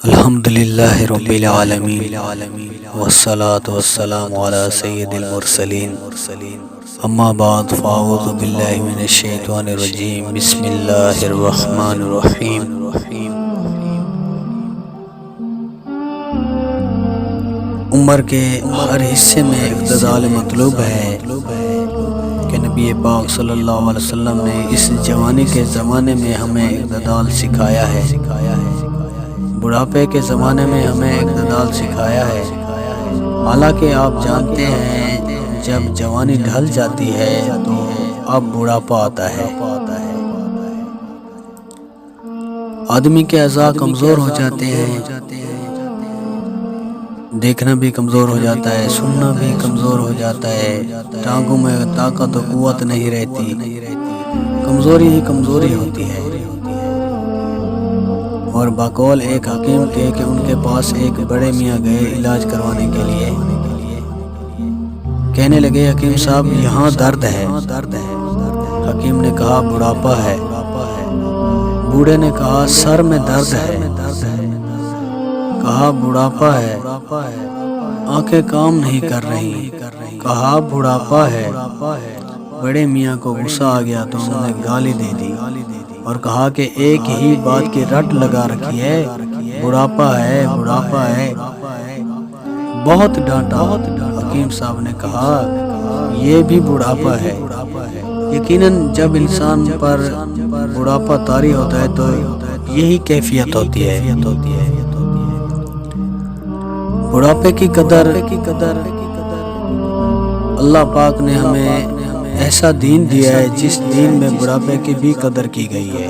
الحمدللہ رب العالمین والصلاة والسلام علی سید المرسلین اما بعد فاعوذ باللہ من الشیطان الرجیم بسم اللہ الرحمن الرحیم عمر کے ہر حصے میں اعتدال مطلوب ہے کہ نبی پاک صلی اللہ علیہ وسلم نے اس جوانی کے زمانے میں ہمیں اعتدال سکھایا ہے، بڑھاپے کے زمانے میں ہمیں اعتدال سکھایا ہے۔ حالانکہ آپ جانتے ہیں جب جوانی ڈھل جاتی ہے تو اب بڑھاپا آتا ہے، آدمی کے اعضاء کمزور ہو جاتے ہیں، دیکھنا بھی کمزور ہو جاتا ہے، سننا بھی کمزور ہو جاتا ہے، ٹانگوں میں طاقت و قوت نہیں رہتی، کمزوری ہی کمزوری ہوتی ہے۔ اور بقول ایک حکیم کے کہ ان کے پاس ایک بڑے میاں گئے علاج کروانے کے لیے، کہنے لگے حکیم صاحب یہاں درد ہے۔ حکیم نے کہا بڑھاپا ہے۔ بوڑھے نے کہا سر میں درد ہے، کہا بڑھاپا ہے۔ آنکھیں کام نہیں کر رہی، کہا بڑھاپا ہے۔ بڑے میاں کو غصہ آ گیا تو انہوں نے گالی دے دی اور کہا کہ ایک ہی بات کی رٹ لگا رکھی ہے، بڑھاپا ہے بڑھاپا ہے۔ بہت ڈانٹا۔ حکیم صاحب نے کہا یہ بھی بڑھاپا ہے۔ یقیناً جب انسان پر بڑھاپا طاری ہوتا ہے تو یہی کیفیت ہوتی ہے۔ بڑھاپے کی قدر اللہ پاک نے ہمیں ایسا دین دیا ہے جس دین میں بڑھاپے کی بھی قدر کی گئی ہے۔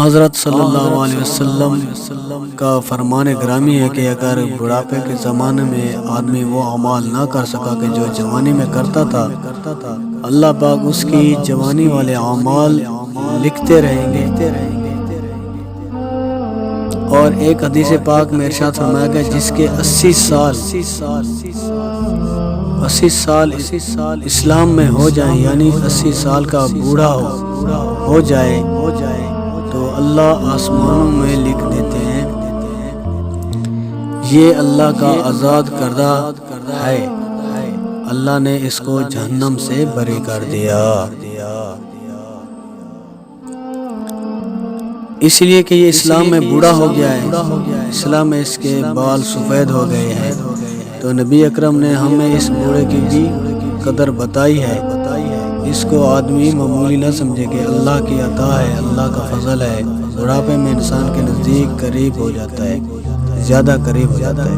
حضرت صلی اللہ علیہ وسلم کا فرمان گرامی ہے کہ اگر بڑھاپے کے زمانے میں آدمی وہ اعمال نہ کر سکا کہ جو جوانی میں کرتا تھا، اللہ پاک اس کی جوانی والے اعمال لکھتے رہیں گے۔ اور ایک حدیث پاک میں ارشاد فرمایا گیا جس کے 80 سال اسلام میں ہو جائیں، یعنی 80 سال کا بوڑھا ہو جائے تو اللہ آسمانوں میں لکھ دیتے ہیں یہ اللہ کا آزاد کردہ ہے، اللہ نے اس کو جہنم سے بری کر دیا۔ اس لیے کہ یہ اسلام میں بوڑھا ہو گیا ہے، اسلام میں اس کے بال سفید ہو گئے ہیں، تو نبی اکرم نے ہمیں اس بوڑھے کی بھی قدر بتائی ہے۔ اس کو آدمی معمولی نہ سمجھے کہ اللہ کی عطا ہے، اللہ کا فضل ہے۔ بڑھاپے میں انسان کے نزدیک قریب ہو جاتا ہے، زیادہ قریب ہو جاتا ہے،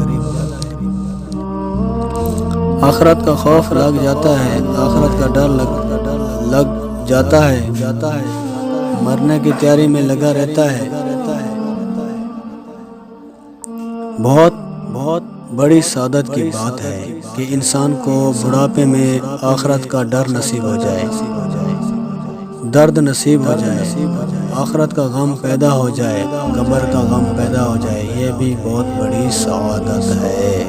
آخرت کا خوف لگ جاتا ہے، آخرت کا ڈر لگ جاتا ہے، مرنے کی تیاری میں لگا رہتا ہے۔ بہت بڑی سعادت کی بات ہے کہ انسان کو بڑھاپے میں آخرت کا ڈر نصیب ہو جائے، درد نصیب ہو جائے، آخرت کا غم پیدا ہو جائے، قبر کا غم پیدا ہو جائے، یہ بھی بہت بڑی سعادت ہے۔